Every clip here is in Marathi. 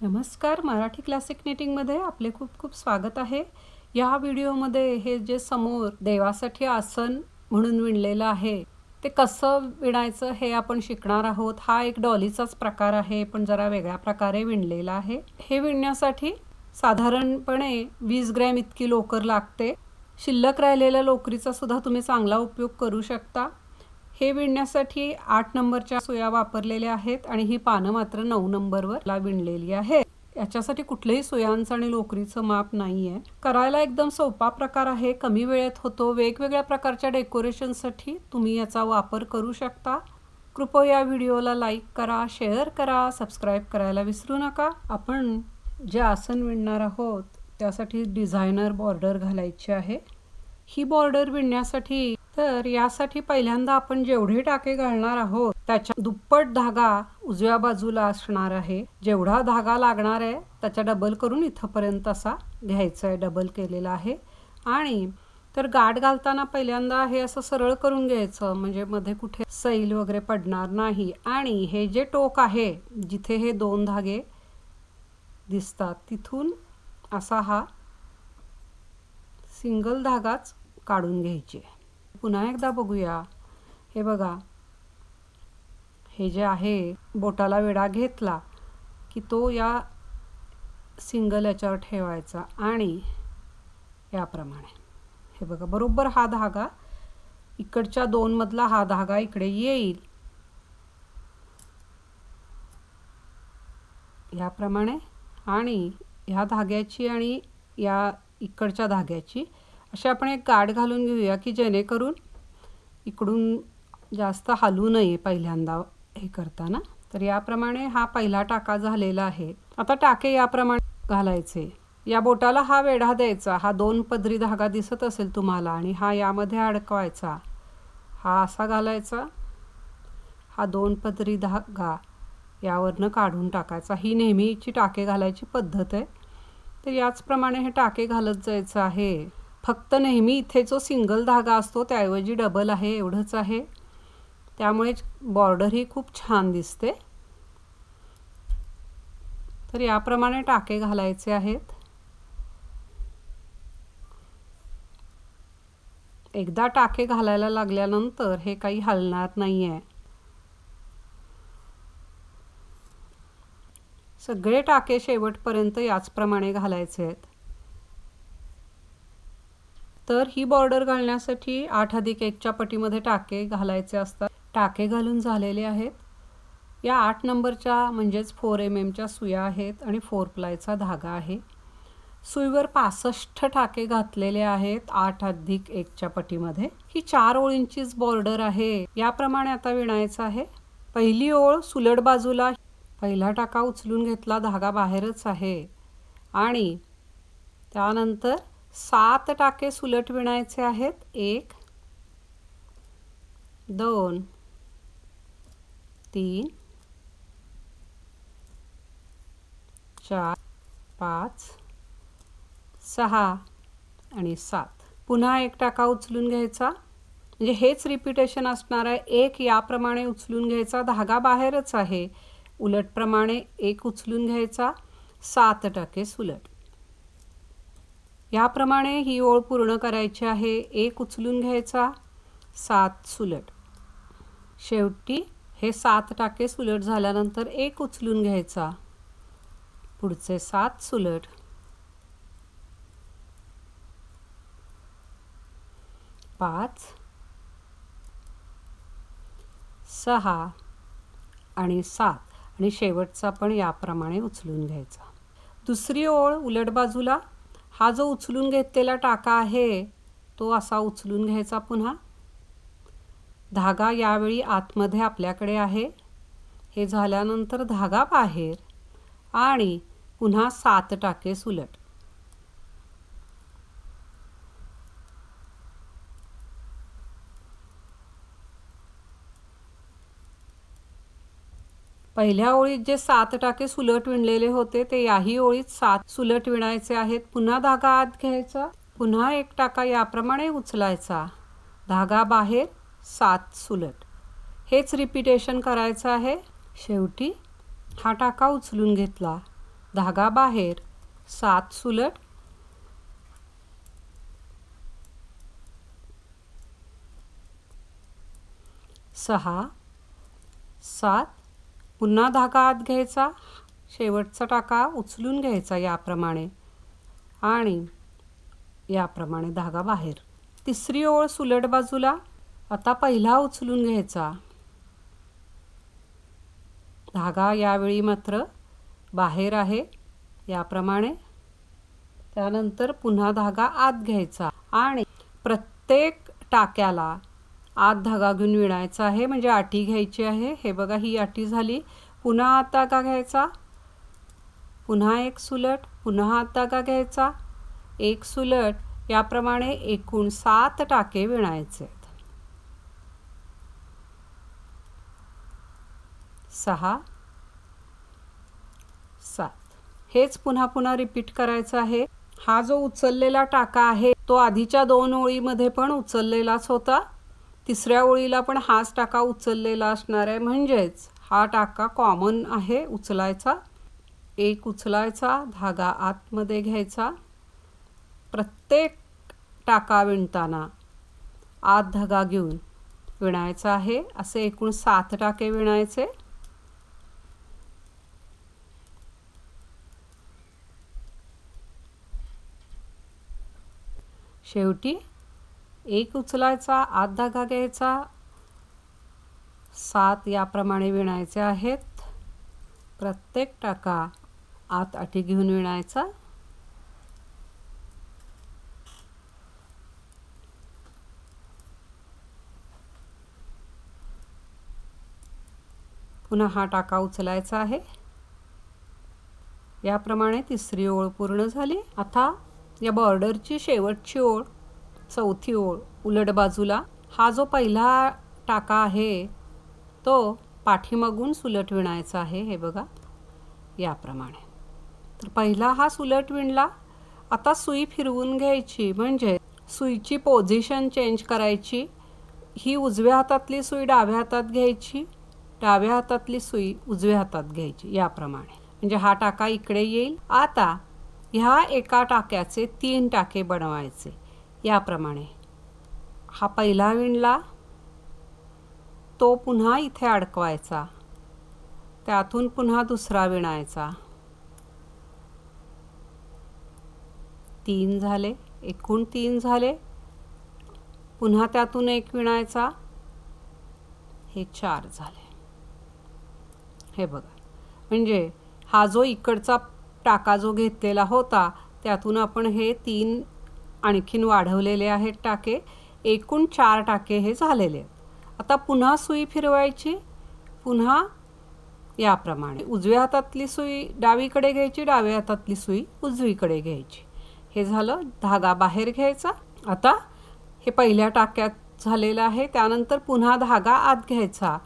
नमस्कार, मराठी क्लासिक निटिंगमध्ये आपले खूप खूप स्वागत आहे। या व्हिडिओमध्ये हे जे समोर देवासाठी आसन म्हणून विणलेलं आहे ते कसं विणायचं हे आपण शिकणार आहोत। हा एक डॉलीचाच प्रकार आहे, पण जरा वेगळ्या प्रकारे विणलेला आहे। हे विणण्यासाठी साधारणपणे 20 ग्रॅम इतकी लोकर लागते। शिल्लक राहिलेल्या लोकरीचा सुद्धा तुम्ही चांगला उपयोग करू शकता। हे विणण्यासाठी 8 नंबरच्या सुया वापरलेल्या आहेत आणि ही पानं मात्र 9 नंबरवर विणलेली आहे। याच्यासाठी कुठलेही सुयांचं आणि लोकरीचं माप नाहीये। करायला एकदम सोपा प्रकार आहे, कमी वेळेत होतो। वेगवेगळ्या प्रकारच्या डेकोरेशनसाठी तुम्ही याचा वापर करू शकता। कृपया व्हिडिओला लाईक करा, शेअर करा, सबस्क्राइब करायला विसरू नका। आपण जे आसन विणणार आहोत त्यासाठी डिझायनर बॉर्डर घालायची आहे। ही बॉर्डर विणण्यासाठी तर यासाठी पहिल्यांदा आपण जेवढे टाके घालणार आहोत त्याच्या दुप्पट धागा उजव्या बाजूला असणार आहे। जेवढा धागा लागणार आहे त्याच्या डबल करून इथपर्यंत असा घ्यायचा आहे, डबल केलेला आहे। आणि तर गाठ घालताना पहिल्यांदा हे असं सरळ करून घ्यायचं, म्हणजे मध्ये कुठे सैल वगैरे पडणार नाही। आणि हे जे टोक आहे जिथे हे 2 धागे दिसतात तिथून असा हा सिंगल धागाच काढून घ्यायचे। पुन्हा एकदा बघूया। हे बघा, हे जे आहे बोटाला विडा घेतला की तो या सिंगल याच्यावर ठेवायचा आणि याप्रमाणे हे बघा, बरोबर हा धागा इकडच्या 2 मधला हा धागा इकडे येईल याप्रमाणे। आणि ह्या धाग्याची आणि या इकडच्या धाग्याची अशी आपण एक गाठ घालून घेऊया की जेणेकरून इकडून जास्त हलू नये पहिल्यांदा हे करताना। तर याप्रमाणे हा पहिला टाका झालेला आहे। आता टाके याप्रमाणे घालायचे। या बोटाला हा वेढा द्यायचा, हा 2 पदरी धागा दिसत असेल तुम्हाला, आणि हा यामध्ये अडकवायचा। हा असा घालायचा, हा 2 पदरी धागा यावरनं काढून टाकायचा। ही नेहमीची टाके घालायची पद्धत आहे। तर याचप्रमाणे हे टाके घालत जायचं आहे। फक्त नेहमी इथे जो सिंगल धागा असतो त्याऐवजी डबल आहे एवढंच आहे, त्यामुळे बॉर्डर ही खूप छान दिसते। तर याप्रमाणे टाके घालायचे आहेत। एकदा टाके घालायला लागल्यानंतर हे काही हलणार नाहीये। सगळे टाके शेवटपर्यंत याचप्रमाणे घालायचे आहेत। तर ही बॉर्डर घालण्यासाठी 8+1च्या पटीमध्ये टाके घालायचे असतात। टाके घालून झालेले आहेत। या 8 नंबरच्या म्हणजेच 4 mm सुया आहेत आणि 4 प्लायचा धागा आहे। सुईवर 65 टाके घातलेले आहेत 8+1च्या पटीमध्ये। ही 4 ओळींचीच बॉर्डर आहे। याप्रमाणे आता विणायचं आहे। पहिली ओळ सुलट बाजूला, पहिला टाका उचलून घेतला, धागा बाहेरच आहे। आणि त्यानंतर 7 टाके सुलट विणायचे आहेत। 1 2 3 4 5 6 आणि 7। पुन्हा एक टाका उचलून घ्यायचा, म्हणजे हेच रिपीटेशन असणार आहे। 1 याप्रमाणे उचलून घ्यायचा, धागा बाहेरच आहे। उलटप्रमाणे 1 उचलून घ्यायचा, 7 टाके सुलट। याप्रमाणे ही ओळ पूर्ण करायची आहे। 1 उचलून घ्यायचा, 7 सुलट। शेवटी हे 7 टाके सुलट झाल्यानंतर 1 उचलून घ्यायचा, पुढचे 7 सुलट। 5 6 आणि 7 आणि शेवटचा पण याप्रमाणे उचलून घ्यायचा। दुसरी ओळ उलट बाजूला, हा जो उचलून घेतलेला टाका आहे तो असा उचलून घ्यायचा पुन्हा। धागा यावेळी आतमध्ये आपल्याकडे आहे। हे झाल्यानंतर धागा बाहेर आणि पुन्हा 7 टाके सुलट। पहिल्या ओळीत जे 7 टाके सुलट विणलेले होते ते याही ओळीत 7 सुलट विणायचे आहेत। पुन्हा धागा आत घ्यायचा, पुन्हा 1 टाका याप्रमाणे उचलायचा, धागा बाहेर, 7 सुलट। हेच रिपीटेशन करायचं आहे। शेवटी हा टाका उचलून घेतला, धागा बाहेर, 7 सुलट, 6 7, पुन्हा धागा आत घ्यायचा, शेवटचा टाका उचलून घ्यायचा याप्रमाणे आणि याप्रमाणे धागा बाहेर। तिसरी ओळ सुलट बाजूला, आता पहिला उचलून घ्यायचा, धागा यावेळी मात्र बाहेर आहे याप्रमाणे। त्यानंतर पुन्हा धागा आत घ्यायचा आणि प्रत्येक टाक्याला आत धागा घेऊन विणायचा आहे, म्हणजे आटी घ्यायची आहे। हे बघा, ही आटी झाली। पुन्हा आत धागा घ्यायचा, पुन्हा एक सुलट, पुन्हा आत धागा घ्यायचा, एक सुलट, याप्रमाणे एकूण 7 टाके विणायचे। 6 7, हेच पुन्हा पुन्हा रिपीट करायचं आहे। हा जो उचललेला टाका आहे तो आधीच्या 2 ओळीमध्ये पण उचललेलाच होता, तिसऱ्या ओळीला पण हाच टाका उचललेला असणार आहे, म्हणजेच हा टाका कॉमन आहे उचलायचा। एक उचलायचा, धागा आतमध्ये घ्यायचा, प्रत्येक टाका विणताना आत धागा घेऊन विणायचा आहे। असे एकूण 7 टाके विणायचे। शेवटी एक उचलायचा, आत धागा घ्यायचा, 7 याप्रमाणे विणायचे आहेत। प्रत्येक टाका आत आटी घेऊन विणायचा। पुन्हा हा टाका उचलायचा आहे। याप्रमाणे तिसरी ओळ पूर्ण झाली। आता या बॉर्डरची शेवटची ओळ, चौथी ओळ उलट बाजूला, हा जो पहिला टाका आहे तो पाठीमागून सुलट विणायचा आहे। हे बघा याप्रमाणे। तर पहिला हा सुलट विणला, आता सुई फिरवून घ्यायची, म्हणजे सुईची पोझिशन चेंज करायची। ही उजव्या हातातली सुई डाव्या हातात घ्यायची, डाव्या हातातली सुई उजव्या हातात घ्यायची याप्रमाणे, म्हणजे हा टाका इकडे येईल। आता ह्या एका टाक्याचे 3 टाके बनवायचे याप्रमाणे। हा पहिला विणला, तो पुन्हा इथे अडकवायचा, त्यातून पुन्हा दुसरा विणायचा, 3 झाले, एकूण 3 झाले। पुन्हा त्यातून एक विणायचा, हे 4 झाले। हे बघा, म्हणजे हा जो इकडचा टाका जो घेतलेला होता त्यातून आपण हे 3 आणखीन वाढवलेले आहेत टाके, एकूण 4 टाके हे झालेले आहेत। आता पुन्हा सुई फिरवायची, पुन्हा याप्रमाणे उजव्या हातातली सुई डावीकडे घ्यायची, डाव्या हातातली सुई उजवीकडे घ्यायची। हे झालं, धागा बाहेर घ्यायचा। आता हे पहिल्या टाक्यात झालेलं आहे, त्यानंतर पुन्हा धागा आत घ्यायचा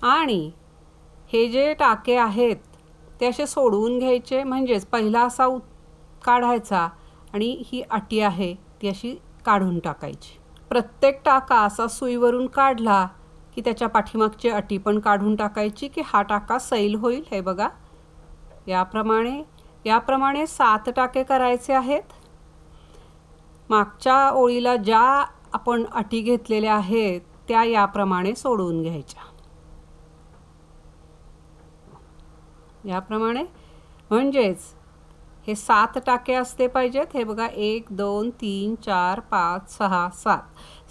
आणि हे जे टाके आहेत ते असे सोडवून घ्यायचे, म्हणजेच पहिला असा काढायचा आणि ही आटी आहे ती अशी काढून टाकायची। प्रत्येक टाका असा सुईवरून काढला की त्याच्या पाठीमागची आटी पण काढून टाकायची की हा टाका सैल होईल। हे बघा याप्रमाणे 7 टाके करायचे आहेत। मागच्या ओळीला ज्या आपण अटी घेतलेल्या आहेत त्या याप्रमाणे सोडवून घ्यायच्या, याप्रमाणे, म्हणजेच हे 7 टाके असले पाहिजेत। हे बघा 1 2 3 4 5 6 7,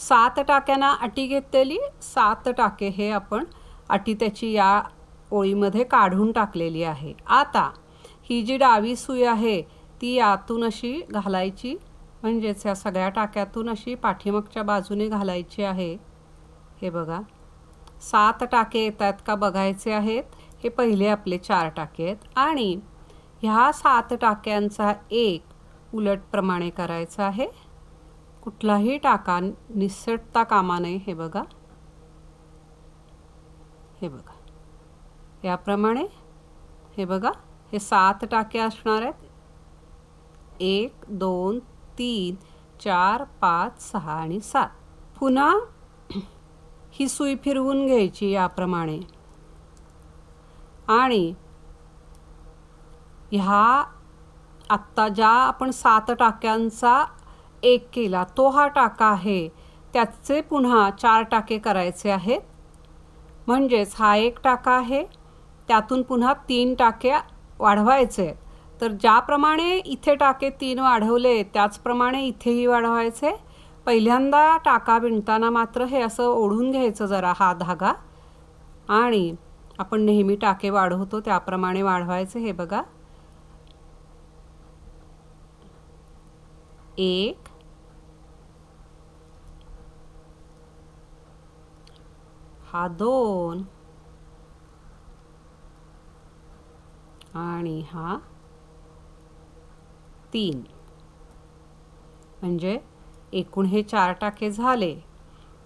7 टाक्यांना अटी घेतलेली, 7 टाके हे आपण अटी त्याची या ओळीमध्ये काढून टाकलेली आहे। आता ही जी डावी सुई आहे ती यातून अशी घालायची, म्हणजेच या सगळ्या टाक्यातून अशी पाठीमागच्या बाजूने घालायची आहे। हे बघा 7 टाके येतात का बघायचे आहेत। हे पहिले आपले 4 टाके आहेत आणि ह्या 7 टाक्यांचा एक उलटप्रमाणे करायचा आहे, कुठलाही टाका निसटता कामा नये। हे बघा याप्रमाणे। हे बघा हे 7 टाके असणार आहेत, 1 2 3 4 5 6 आणि 7। पुन्हा ही सुई फिरवून घ्यायची याप्रमाणे आणि ह्या आत्ता ज्या आपण 7 टाक्यांचा एक केला तो हा टाका आहे, त्याचे पुन्हा 4 टाके करायचे आहेत. म्हणजेच हा एक टाका आहे, त्यातून पुन्हा 3 टाके वाढवायचे. तर ज्याप्रमाणे इथे टाके 3 वाढवले त्याचप्रमाणे इथेही वाढवायचे. पहिल्यांदा टाका विणताना मात्र हे असं ओढून घ्यायचं जरा हा धागा, आणि आपण नेहमी टाके वाढवतो त्याप्रमाणे वाढवायचे. हे बघा, 1, हा 2 आणि हा 3. म्हणजे एकूण हे 4 टाके झाले.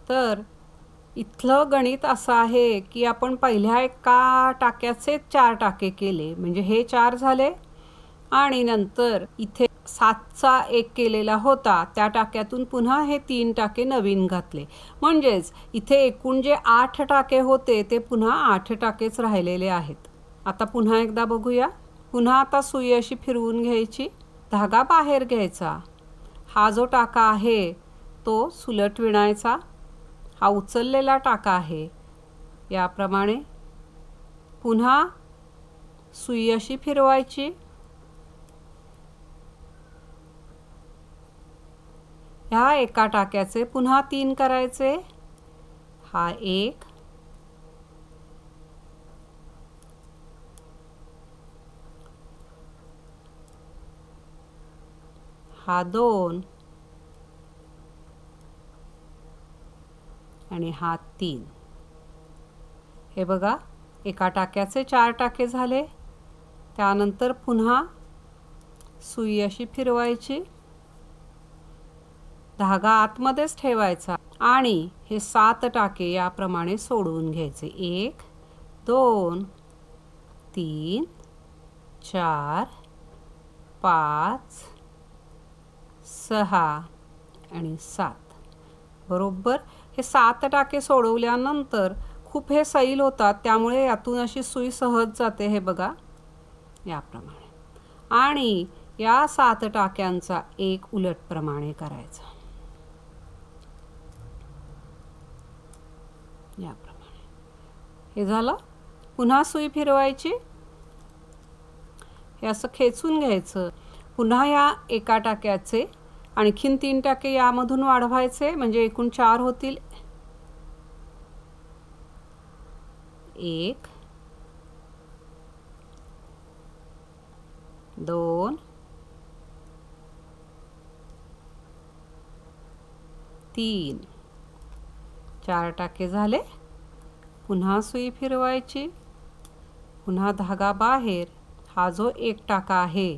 तर इथलं गणित असं आहे की आपण पहिल्या एका टाक्याचे 4 टाके केले, म्हणजे हे 4 झाले, आणि नंतर इथे 7चा एक केलेला होता त्या टाक्यातून पुन्हा हे 3 टाके नवीन घातले. म्हणजेच इथे एकूण जे 8 टाके होते ते पुन्हा 8 टाकेच राहिलेले आहेत. आता पुन्हा एकदा बघूया. पुन्हा आता सुई अशी फिरवून घ्यायची, धागा बाहेर घ्यायचा. हा जो टाका आहे तो सुलट विणायचा. हा उचललेला टाका आहे. याप्रमाणे पुन्हा सुई अशी फिरवायची. ह्या एका टाक्याचे पुन्हा 3 करायचे. हा 1, हा 2 आणि हा 3. हे बघा, एका टाक्याचे 4 टाके झाले. त्यानंतर पुन्हा सुई अशी फिरवायची, धागा आतमध्येच ठेवायचा आणि हे 7 टाके याप्रमाणे सोडवून घ्यायचे. 1, 2, 3, 4, 5, 6 आणि 7. बरोबर हे 7 टाके सोडवल्यानंतर खूप हे सैल होतात, त्यामुळे यातून अशी सुई सहज जाते. हे बघा, याप्रमाणे. आणि या 7 टाक्यांचा एक उलटप्रमाणे करायचा. याप्रमाणे हे झालं. पुन्हा सुई फिरवायची, हे असं खेचून घ्यायचं. पुन्हा या एका टाक्याचे आणखीन 3 टाके यामधून वाढवायचे, म्हणजे एकूण 4 होतील. 1, 2, 3, 4 टाके झाले. पुन्हा सुई फिरवायची, पुन्हा धागा बाहेर. हा जो एक टाका आहे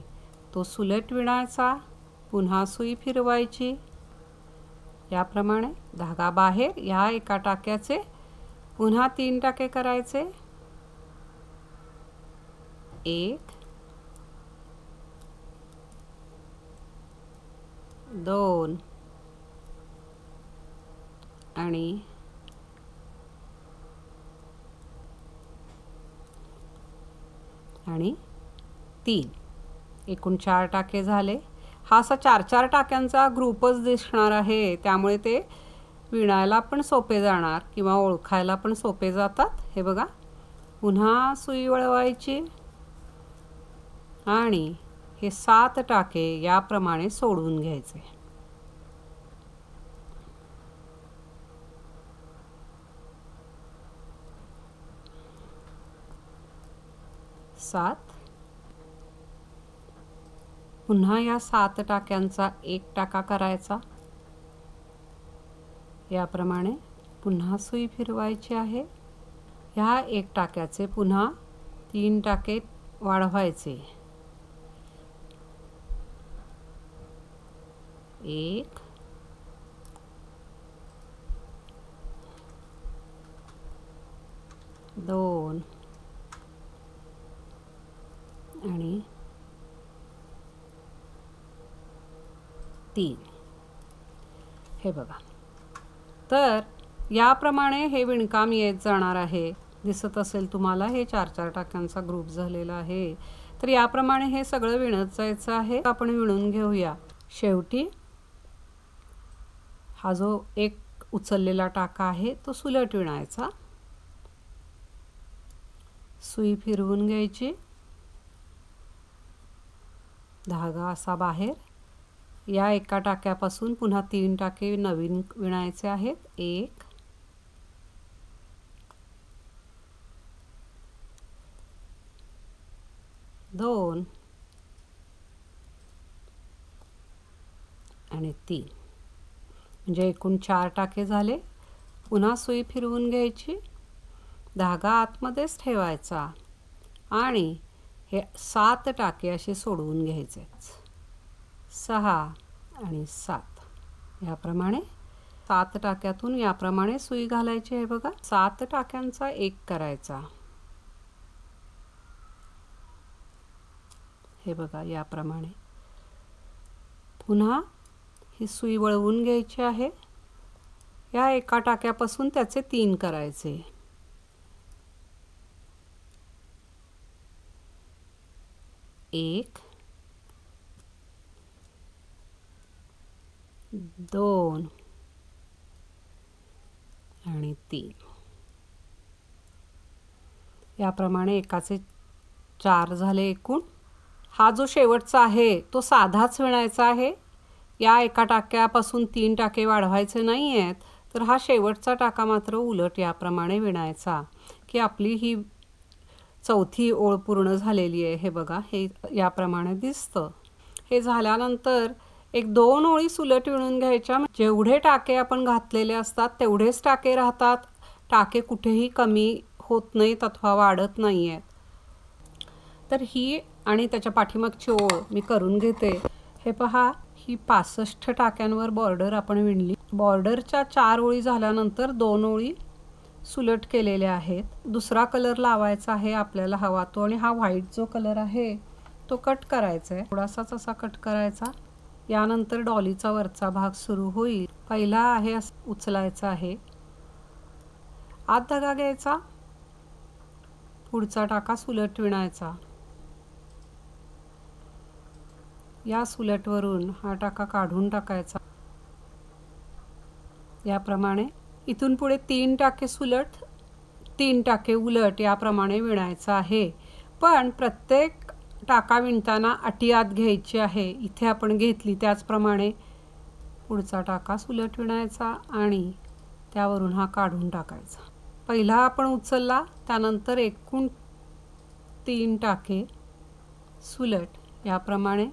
तो सुलट विणायचा, पुन्हा सुई फिरवायची. याप्रमाणे धागा बाहेर. या एका टाक्याचे पुन्हा 3 टाके करायचे. 1, 2 आणि 3. एकूण 4 टाके झाले. हा असा 4-4 टाक्यांचा ग्रुपच दिसणार आहे, त्यामुळे ते विणायला पण सोपे जाणार किंवा ओळखायला पण सोपे जातात. हे बघा, पुन्हा सुई वळवायची आणि हे 7 टाके याप्रमाणे सोडून घ्यायचे. 7. पुन्हा या 7 टाक्यांचा एक टाका करायचा. याप्रमाणे पुन्हा सुई फिरवायची आहे. ह्या एक टाक्याचे पुन्हा 3 टाके वाढवायचे. 1, 2 आणि 3. हे बघा, तर याप्रमाणे हे विणकाम येत जाणार आहे. दिसत असेल तुम्हाला, हे 4-4 टाक्यांचा ग्रुप झालेला आहे. तर याप्रमाणे हे सगळं विणत जायचं आहे. आपण विणून घेऊया. शेवटी हा जो एक उचललेला टाका आहे तो सुलट विणायचा. सुई फिरवून घ्यायची, धागा असा बाहेर. या एका टाक्यापासून पुन्हा 3 टाके नवीन विणायचे आहेत. 1 2 आणि 3, म्हणजे एकूण 4 टाके झाले. पुन्हा सुई फिरवून घ्यायची, धागा आतमध्येच ठेवायचा आणि हे 7 टाके असे सोडवून घ्यायचे. 6 आणि 7 याप्रमाणे 7 टाक्यातून याप्रमाणे सुई घालायची आहे बघा. 7 टाक्यांचा 1 करायचा. हे बघा याप्रमाणे. पुन्हा ही सुई वळवून घ्यायची आहे. या एका टाक्यापासून त्याचे 3 करायचे. 1 2 आणि 3 याप्रमाणे एकाचे 4 झाले एकूण. हा जो शेवटचा आहे तो साधाच विणायचा आहे. या एका टाक्यापासून 3 टाके वाढवायचे नाही आहेत. तर हा शेवटचा टाका मात्र उलट याप्रमाणे विणायचा की आपली ही चौथी ओळ पूर्ण झालेली आहे. हे बघा, हे याप्रमाणे दिसतं. हे झाल्यानंतर एक 2 ओळी सुलट विणून घ्यायच्या. जेवढे टाके आपण घातलेले असतात तेवढेच टाके राहतात. टाके कुठेही कमी होत नाहीत अथवा वाढत नाही आहेत. तर ही आणि त्याच्या पाठीमागची ओळ मी करून घेते. हे पहा, ही 65 टाक्यांवर बॉर्डर आपण विणली. बॉर्डरच्या 4 ओळी झाल्यानंतर 2 ओळी सुलट केलेल्या आहेत. दुसरा कलर लावायचा आहे आपल्याला हवा तो, आणि हा व्हाईट जो कलर आहे तो कट करायचा आहे. थोडासाच असा कट करायचा. यानंतर डॉलीचा वरचा भाग सुरू होईल. पहिला आहे उचलायचा आहे, आत धागा घ्यायचा, पुढचा टाका सुलट विणायचा. या सुलटवरून हा टाका काढून टाकायचा. याप्रमाणे इथून पुढे 3 टाके सुलट 3 टाके उलट याप्रमाणे विणायचं आहे. पण प्रत्येक टाका विणताना अटी आत घ्यायची आहे. इथे आपण घेतली त्याचप्रमाणे पुढचा टाका सुलट विणायचा आणि त्यावरून हा काढून टाकायचा. पहिला आपण उचलला, त्यानंतर एकूण 3 टाके सुलट याप्रमाणे.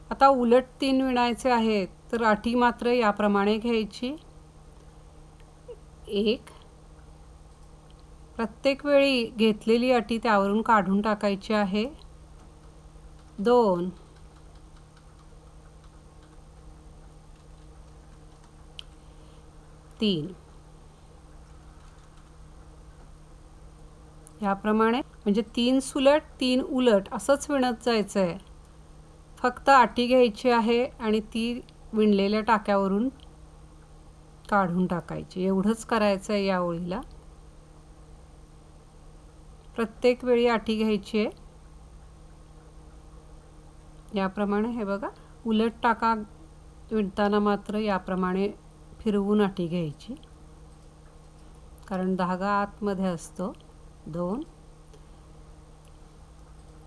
आता उलट 3 विणायचे आहेत तर अटी मात्र याप्रमाणे घ्यायची. 1 प्रत्येक वेळी घेतलेली अटी त्यावरून काढून टाकायची आहे. 2 3 याप्रमाणे, म्हणजे 3 सुलट 3 उलट असंच विणत जायचं आहे. फक्त अटी घ्यायची आहे आणि ती विणलेल्या टाक्यावरून काढून टाकायची. एवढंच करायचं आहे या ओळीला. प्रत्येक वेळी अटी घ्यायची आहे याप्रमाणे. हे बघा, उलट टाका विणताना मात्र याप्रमाणे फिरवून अटी घ्यायची, कारण धागा आतमध्ये असतो. 2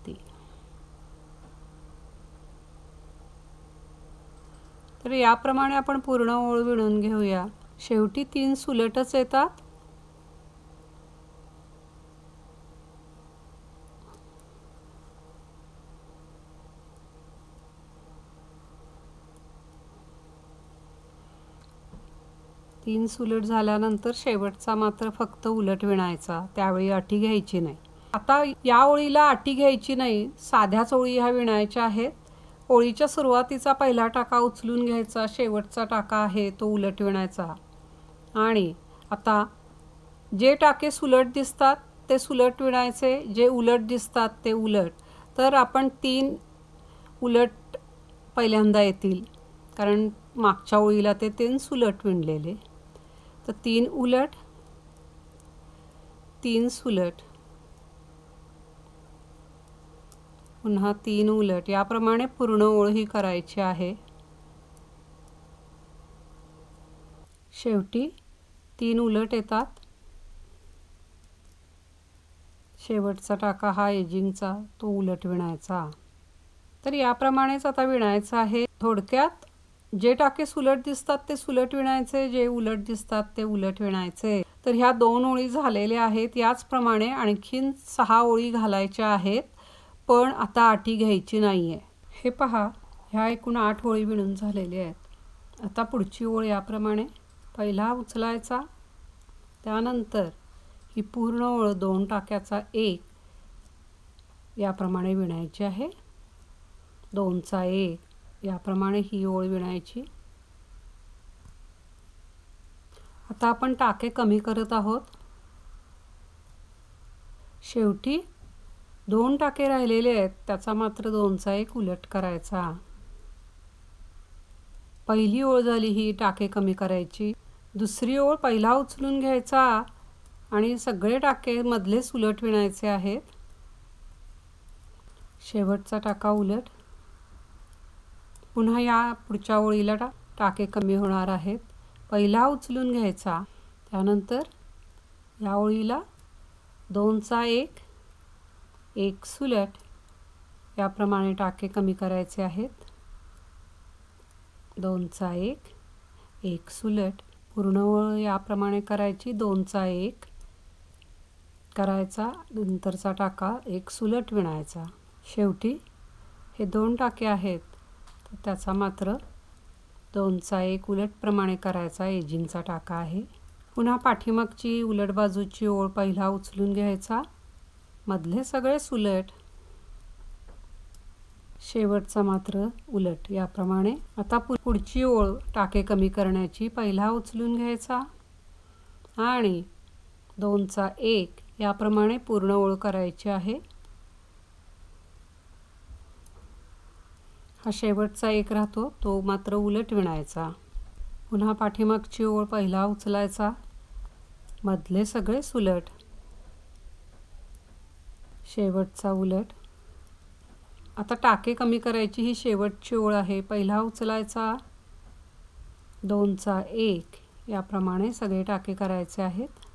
3 तर याप्रमाणे आपण पूर्ण ओळ विणून घेऊया. शेवटी 3 सुलटच येतात. तीन सुलट झाल्यानंतर शेवटचा मात्र फक्त उलट विणायचा. त्यावेळी अटी घ्यायची नाही. आता या ओळीला अटी घ्यायची नाही, साध्याच ओळी ह्या विणायच्या आहेत. ओळीच्या सुरुवातीचा पहिला टाका उचलून घ्यायचा, शेवटचा टाका आहे तो उलट विणायचा. आणि आता जे टाके सुलट दिसतात ते सुलट विणायचे, जे उलट दिसतात ते उलट. तर आपण 3 उलट पहिल्यांदा येतील, कारण मागच्या ओळीला ते 3 सुलट विणलेले. तर 3 उलट 3 सुलट पुन्हा 3 उलट याप्रमाणे पूर्ण ओळ ही करायची आहे। शेवटी 3 उलट येतात। शेवटचा टाका हा एजिंगचा तो उलट विणायचा। तर याप्रमाणेच आता विणायचं आहे। थोडक्यात जे टाके सुलट दिसतात ते सुलट विणायचे, जे उलट दिसतात ते उलट विणायचे। तर ह्या 2 ओळी झालेल्या आहेत। याचप्रमाणे आणखीन 6 ओळी घालायच्या आहेत, पण आता आटी घ्यायची नाहीये। हे पहा, ह्या एकूण 8 ओळी विणून झालेल्या आहेत। आता पुढची ओळ याप्रमाणे पहिला उचलायचा, त्यानंतर ही पूर्ण ओळ 2 टाक्याचा 1 याप्रमाणे विणायची आहे। 2 चा 1 याप्रमाणे ही ओळ विणायची। आता आपण टाके कमी करत आहोत। शेवटी 2 टाके राहिलेले आहेत, त्याचा मात्र 2 चा 1 उलट करायचा। पहिली ओळ झाली ही टाके कमी करायची। दुसरी ओळ पहिला उचलून घ्यायचा आणि सगळे टाके मधले उलट विणायचे आहेत। शेवटचा टाका उलट। पुन्हा या पुढच्या ओळीला टाके कमी होणार आहेत। पहिला उचलून घ्यायचा, त्यानंतर या ओळीला 2 चा 1 1 सुलट याप्रमाणे टाके कमी करायचे आहेत। 2 चा 1 1 सुलट पूर्ण ओळ याप्रमाणे करायची। 2 चा 1 करायचा, नंतरचा टाका 1 सुलट विणायचा। शेवटी हे 2 टाके आहेत, तर त्याचा मात्र 2 चा 1 उलट प्रमाणे करायचा, एजिंगचा टाका आहे। पुन्हा पाठीमागची उलट बाजूची ओळ पहिला उचलून घ्यायचा, मधले सगळे सुलट, शेवटचा मात्र उलट याप्रमाणे। आता पुढची ओळ टाके कमी करण्याची पहिला उचलून घ्यायचा आणि 2 चा 1 याप्रमाणे पूर्ण ओळ करायची आहे। हा शेवटचा 1 राहतो, तो मात्र उलट विणायचा। पुन्हा पाठीमागची ओळ पहिला उचलायचा, मधले सगळे सुलट, शेवटचा उलट। आता टाके कमी करायची ही शेवटची ओळ आहे। पहिला उचलायचा, 2 चा 1 याप्रमाणे सगळे टाके करायचे आहेत।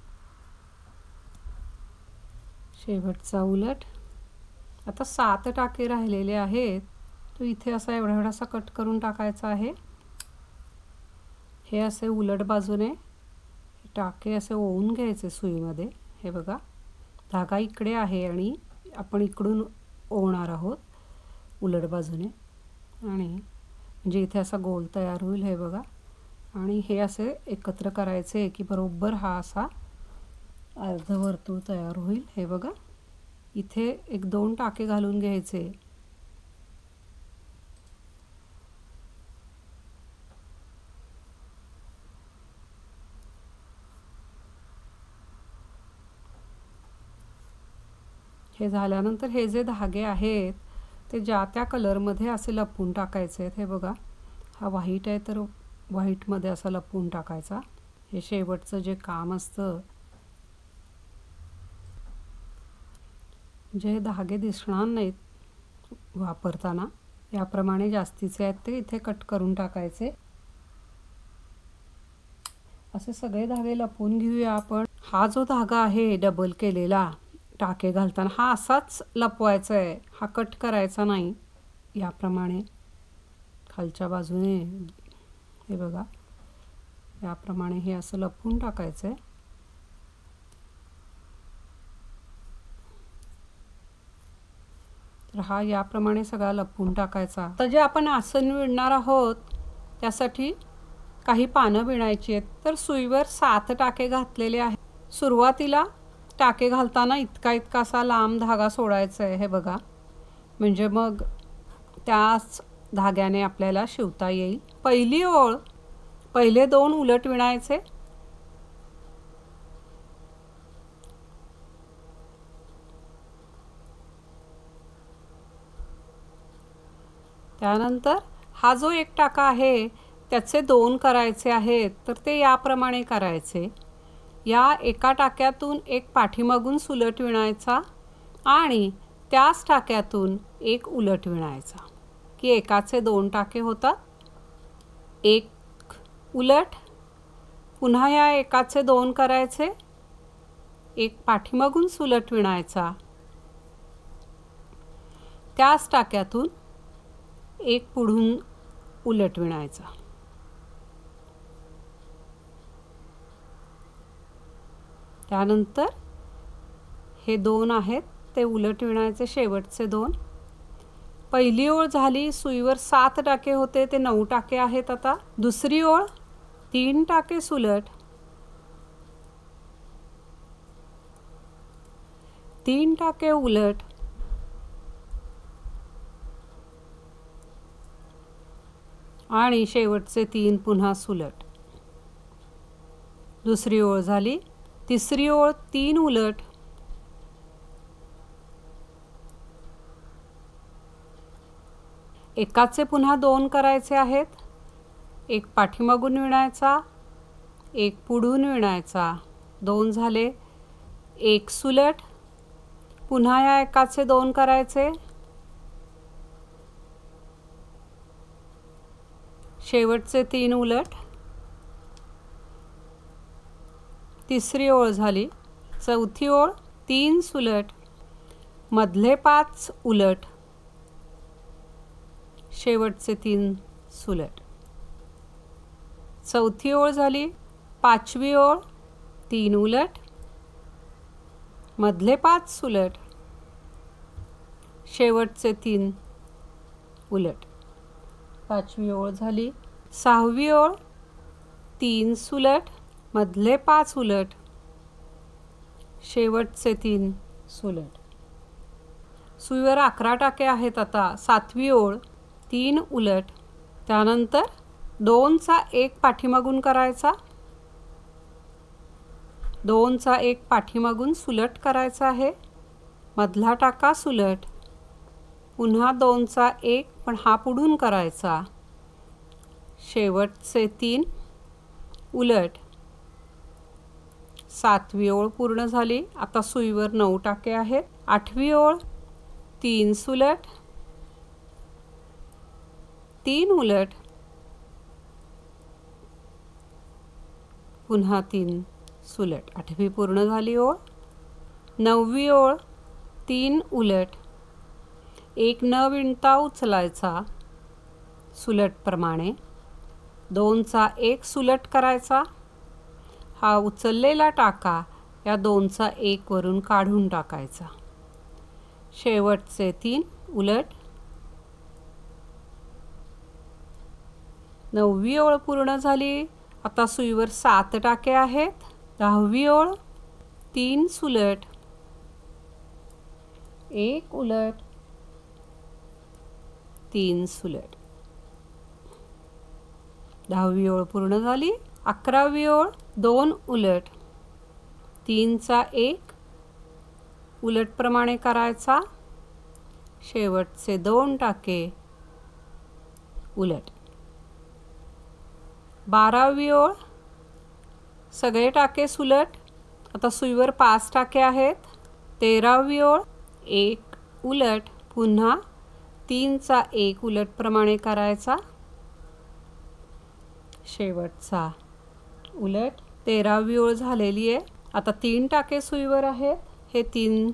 शेवटचा उलट। आता 7 टाके राहिलेले आहेत, तो इथे असा एवढासा कट करून टाकायचा आहे। हे असे उलट बाजूने टाके असे ओवून घ्यायचे सुईमध्ये। हे बघा, धागा इकडे आहे आणि आपण इकडून ओवणार आहोत उलट बाजूने, आणि म्हणजे इथे असा गोल तयार होईल। हे बघा, आणि हे असे एकत्र करायचे की बरोबर हा असा अर्धवर्तुळ तयार होईल। हे बघा, इथे 1-2 टाके घालून घ्यायचे। हे झाल्यानंतर हे जे धागे आहेत ते ज्या त्या कलरमध्ये असे लपवून टाकायचे आहेत। हे बघा, हा व्हाईट आहे तर व्हाईटमध्ये असा लपवून टाकायचा। हे शेवटचं जे काम असतं, जे धागे दिसणार नाहीत वापरताना, याप्रमाणे जास्तीचे आहेत ते इथे कट करून टाकायचे। असे सगळे धागे लपवून घेऊया आपण। हा जो धागा आहे डबल केलेला टाके घालताना, हा असाच लपवायचा आहे, हा कट करायचा नाही। याप्रमाणे खालच्या बाजूने हे बघा, याप्रमाणे हे असं लपवून टाकायचं आहे। तर हा याप्रमाणे सगळा लपवून टाकायचा। तर जे आपण आसन विणणार आहोत त्यासाठी काही पानं विणायची आहेत। तर सुईवर 7 टाके घातलेले आहेत। सुरुवातीला टाके घालताना इतका असा लांब धागा सोडायचा आहे। हे बघा, म्हणजे मग त्याच धाग्याने आपल्याला शिवता येईल। पहिली ओळ पहिले 2 उलट विणायचे, त्यानंतर हा जो 1 टाका आहे त्याचे 2 करायचे आहेत, तर ते याप्रमाणे करायचे। या एका टाक्यातून एक पाठीमागून सुलट विणायचा आणि त्याच टाक्यातून एक उलट विणायचा की एकाचे 2 टाके होतात. एक उलट, पुन्हा या एकाचे 2 करायचे, एक पाठीमागून सुलट विणायचा, त्याच टाक्यातून एक पुढून उलट विणायचा. त्यानंतर हे 2 आहेत ते उलट विणायचे, शेवटचे 2. पहिली ओळ झाली, सुईवर 7 टाके होते ते 9 टाके आहेत. आता दुसरी ओळ 3 टाके सुलट, 3 टाके उलट, आणि शेवटचे 3 पुन्हा सुलट. दुसरी ओळ झाली. तिसरी ओळ 3 उलट, एकाचे पुन्हा 2 करायचे आहेत, एक पाठीमागून विणायचा, एक पुढून विणायचा, 2 झाले. एक सुलट, पुन्हा या एकाचे 2 करायचे, शेवटचे 3 उलट. तिसरी ओळ झाली. चौथी ओळ 3 सुलट, मधले 5 उलट, शेवटचे 3 सुलट. चौथी ओळ झाली. पाचवी ओळ 3 उलट, मधले 5 सुलट, शेवटचे 3 उलट. पाचवी ओळ झाली. सहावी ओळ 3 सुलट, मधले 5 उलट, शेवटचे 3 सुलट. सुईवर 11 टाके आहेत. आता सातवी ओळ 3 उलट, त्यानंतर 2चा 1 पाठीमागून करायचा, 2चा 1 पाठीमागून सुलट करायचा आहे, मधला टाका सुलट, पुन्हा 2चा 1 पण हा पुढून करायचा, शेवटचे 3 उलट. सातवी ओळ पूर्ण झाली. आता सुईवर 9 टाके आहेत. आठवी ओळ 3 सुलट, 3 उलट, पुन्हा 3 सुलट. आठवी पूर्ण झाली ओळ. नववी ओळ 3 उलट, एक न विणता उचलायचा सुलटप्रमाणे, 2चा 1 सुलट करायचा, हा उचललेला टाका या 2चा 1 वरून काढून टाकायचा, शेवटचे 3 उलट. नववी ओळ पूर्ण झाली. आता सुईवर 7 टाके आहेत. 10वी ओळ 3 सुलट, 1 उलट, 3 सुलट. 10वी ओळ पूर्ण झाली. 11वी ओळ 2 उलट, 3चा 1 उलटप्रमाणे करायचा, शेवटचे 2 टाके उलट. 12वी ओळ सगळे टाके सुलट. आता सुईवर 5 टाके आहेत. 13वी ओळ 1 उलट, पुन्हा 3चा 1 उलटप्रमाणे करायचा, शेवटचा उलट. 13वी ओळ झालेली आहे. आता 3 टाके सुईवर आहेत. हे 3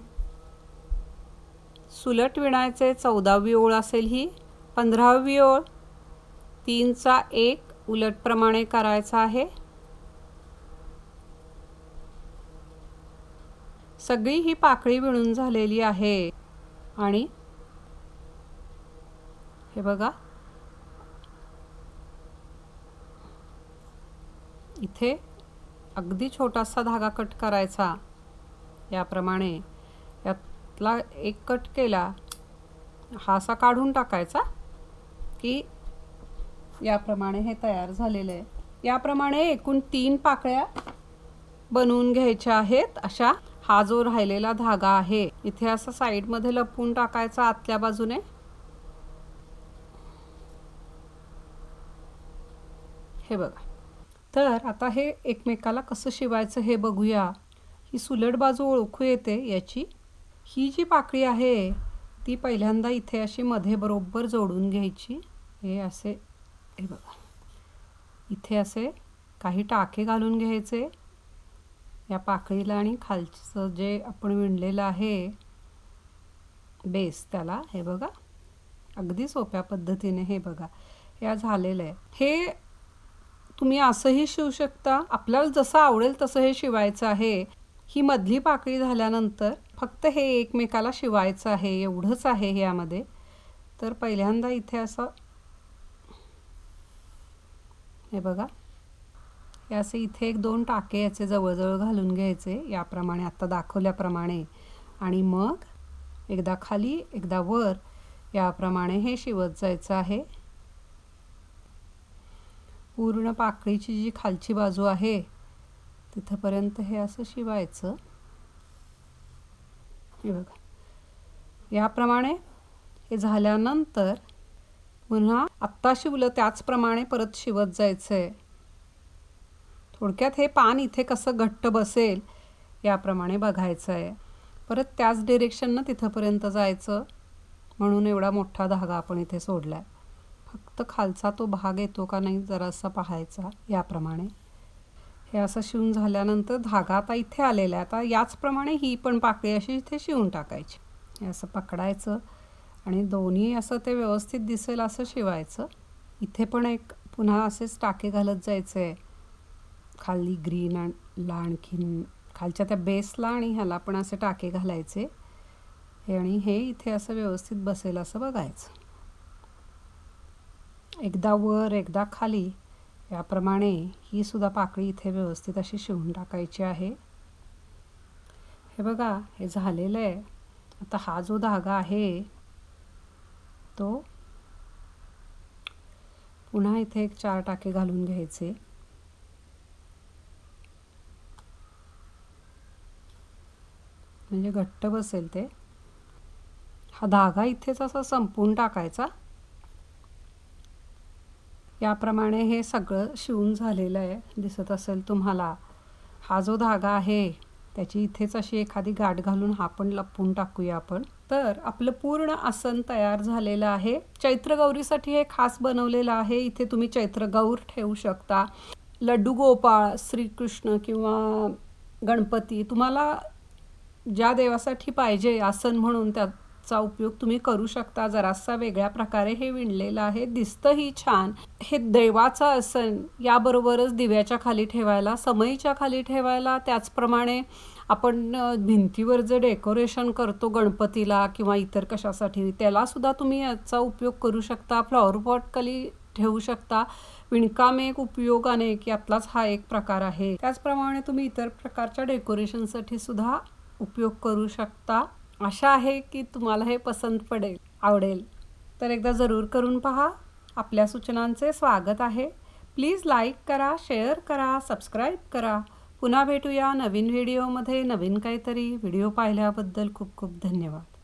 सुलट विणायचे. 14वी ओळ असेल ही. 15वी ओळ 3चा 1 उलटप्रमाणे करायचा आहे. सगळी ही पाकळी विणून झालेली आहे. आणि हे बघा, इथे अगदी छोटासा धागा कट करायचा याप्रमाणे. यातला एक कट केला, हा असा काढून टाकायचा की याप्रमाणे हे तयार झालेलं आहे. याप्रमाणे एकूण 3 पाकळ्या बनवून घ्यायच्या आहेत. अशा हा जो राहिलेला धागा आहे इथे असा साईडमध्ये लपवून टाकायचा आतल्या बाजूने. हे बघा. तर आता हे एकमेकाला कसं शिवायचं हे बघूया. ही सुलट बाजू ओळखू येते याची. ही जी पाकळी आहे ती पहिल्यांदा इथे अशी मध्ये बरोबर जोडून घ्यायची। हे असे, हे बघा इथे असे काही टाके घालून घ्यायचे या पाकळीला आणि खालचं जे आपण विणलेलं आहे बेस त्याला, हे बघा अगदी सोप्या पद्धतीने हे बघा या झालेलं आहे। हे तुम्ही असंही शिवू शकता, आपल्याला जसं आवडेल तसं हे शिवायचं आहे। ही मधली पाकळी झाल्यानंतर फक्त हे एकमेकाला शिवायचं आहे, एवढंच आहे यामध्ये। तर पहिल्यांदा इथे असं हे बघा, हे असे इथे एक दोन टाके याचे जवळजवळ घालून घ्यायचे याप्रमाणे आता दाखवल्याप्रमाणे, आणि मग एकदा खाली एकदा वर याप्रमाणे हे शिवत जायचं आहे। पूर्ण पाकळीची जी खालची बाजू आहे तिथपर्यंत हे असं शिवायचं, हे बघा याप्रमाणे। हे झाल्यानंतर पुन्हा आत्ता शिवलं त्याचप्रमाणे परत शिवत जायचंय। थोडक्यात हे पान इथे कसं घट्ट बसेल याप्रमाणे बघायचं आहे। परत त्याच डायरेक्शननं तिथपर्यंत जायचं, म्हणून एवढा मोठा धागा आपण इथे सोडलाय। फक्त खालचा तो भाग येतो का नाही जरासा पाहायचा याप्रमाणे। हे असं शिवून झाल्यानंतर धागा आता इथे आलेला आहे। आता याचप्रमाणे ही पण पाकळी अशी इथे शिवून टाकायची। हे असं पकडायचं आणि दोन्ही असं ते व्यवस्थित दिसेल असं शिवायचं। इथे पण एक पुन्हा असेच टाके घालत जायचे, खाली ग्रीन ला आणखीन खालच्या त्या बेसला आणि ह्याला पण असे टाके घालायचे। हे आणि हे इथे असं व्यवस्थित बसेल असं बघायचं। एकदा वर एकदा खाली याप्रमाणे ही सुद्धा पाकळी इथे व्यवस्थित अशी शिवून टाकायची आहे। हे बघा हे झालेलं आहे। आता हा जो धागा आहे तो पुन्हा इथे एक 4 टाके घालून घ्यायचे, म्हणजे घट्ट बसेल ते। हा धागा इथेच असा संपून टाकायचा। याप्रमाणे हे सगळं शिवून झालेलं आहे, दिसत असेल तुम्हाला। हा जो धागा आहे त्याची इथेच अशी एखादी गाठ घालून हा पण लपवून टाकूया आपण। तर आपलं पूर्ण आसन तयार झालेलं आहे। चैत्रगौरीसाठी हे खास बनवलेलं आहे। इथे तुम्ही चैत्रगौर ठेवू शकता, लड्डू गोपाळ, श्रीकृष्ण किंवा गणपती, तुम्हाला ज्या देवासाठी पाहिजे आसन म्हणून त्याचा उपयोग तुम्ही करू शकता। जरासा वेगळ्या प्रकारे हे विणलेलं आहे, दिसतंही छान। हे देवाचं आसन याबरोबरच दिव्याच्या खाली ठेवायला, समईच्या खाली ठेवायला, त्याचप्रमाणे आपण भिंतीवर जे डेकोरेशन करतो गणपतीला किंवा इतर कशासाठी त्याला सुद्धा तुम्ही याचा उपयोग करू शकता। फ्लॉवर पॉट खाली ठेवू शकता। विणकाम एक उपयोग अनेक यातलाच हा एक प्रकार आहे। त्याचप्रमाणे तुम्ही इतर प्रकारच्या डेकोरेशनसाठी सुद्धा उपयोग करू शकता। आशा आहे की तुम्हाला हे पसंत पडेल, आवडेल। तर एकदा जरूर करून पहा। आपल्या सूचनांचे स्वागत आहे। प्लीज लाईक करा, शेअर करा, सबस्क्राईब करा। पुन्हा भेटूया नवीन व्हिडिओमध्ये नवीन काहीतरी। व्हिडिओ पाहिल्याबद्दल खूप खूप धन्यवाद।